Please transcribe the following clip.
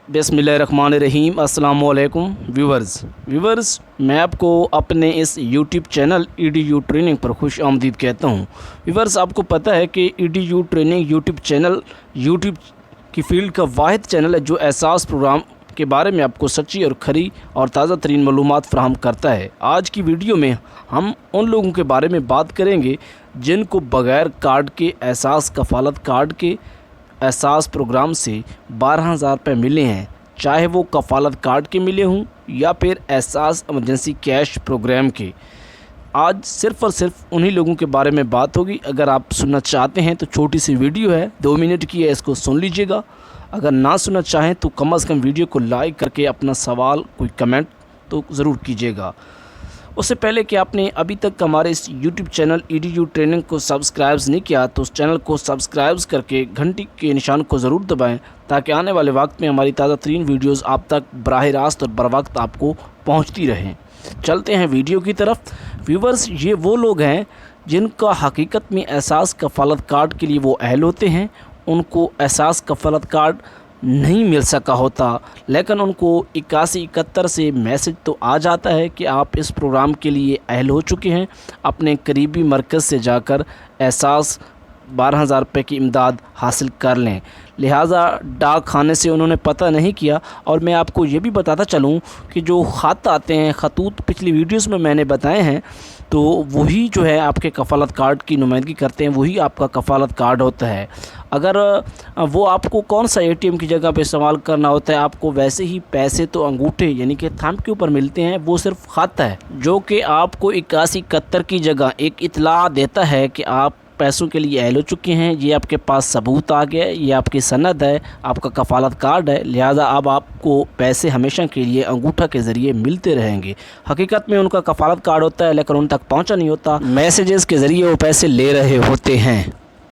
बिस्मिल्लाहिर्रहमानिर्रहीम। अस्सलाम वालेकुम व्यूवर्स, मैं आपको अपने इस यूट्यूब चैनल EDU ट्रेनिंग पर खुश आमदीद कहता हूँ। व्यूवर्स, आपको पता है कि EDU training YouTube channel YouTube की फील्ड का वाहिद चैनल है जो एहसास प्रोग्राम के बारे में आपको सच्ची और खरी और ताज़ा तरीन मालूमात फ़राहम करता है। आज की वीडियो में हम उन लोगों के बारे में बात करेंगे जिनको बग़ैर कार्ड के एहसास कफ़ालत कार्ड के एहसास प्रोग्राम से 12,000 रुपये मिले हैं, चाहे वो कफ़ालत कार्ड के मिले हों या फिर एहसास इमरजेंसी कैश प्रोग्राम के। आज सिर्फ़ और सिर्फ उन्हीं लोगों के बारे में बात होगी। अगर आप सुनना चाहते हैं तो छोटी सी वीडियो है, 2 मिनट की है, इसको सुन लीजिएगा। अगर ना सुनना चाहें तो कम से कम वीडियो को लाइक करके अपना सवाल कोई कमेंट तो ज़रूर कीजिएगा। उससे पहले कि आपने अभी तक हमारे इस YouTube चैनल EDU ट्रेनिंग को सब्सक्राइब नहीं किया तो उस चैनल को सब्सक्राइब करके घंटी के निशान को ज़रूर दबाएं ताकि आने वाले वक्त में हमारी ताज़ा तरीन वीडियोज़ आप तक बराह रास्त और बर वक्त आपको पहुँचती रहें। चलते हैं वीडियो की तरफ। व्यूवर्स, ये वो लोग हैं जिनका हकीकत में एहसास कफ़ालत कार्ड के लिए वो अहल होते हैं। उनको एहसास कफ़ालत कार्ड नहीं मिल सका होता, लेकिन उनको 8171 से मैसेज तो आ जाता है कि आप इस प्रोग्राम के लिए अहल हो चुके हैं। अपने करीबी मरकज़ से जाकर एहसास 12,000 रुपये की इमदाद हासिल कर लें। लिहाजा डाक खाने से उन्होंने पता नहीं किया। और मैं आपको ये भी बताता चलूँ कि जो ख़त आते हैं, खतूत पिछली वीडियोस में मैंने बताए हैं, तो वही जो है आपके कफ़ालत कार्ड की नुमाइंदगी करते हैं, वही आपका कफ़ालत कार्ड होता है। अगर वो आपको कौन सा ATM की जगह पे इस्तेमाल करना होता है, आपको वैसे ही पैसे तो अंगूठे यानी कि थंब के ऊपर मिलते हैं। वो सिर्फ ख़त है जो कि आपको 8171 की जगह एक इत्तला देता है कि आप पैसों के लिए अहल हो चुके हैं। ये आपके पास सबूत आ गया, ये आपकी सनद है, आपका कफ़ालत कार्ड है। लिहाजा अब आपको पैसे हमेशा के लिए अंगूठा के ज़रिए मिलते रहेंगे। हकीकत में उनका कफ़ालत कार्ड होता है लेकिन उन तक पहुंचा नहीं होता, मैसेजेस के ज़रिए वो पैसे ले रहे होते हैं।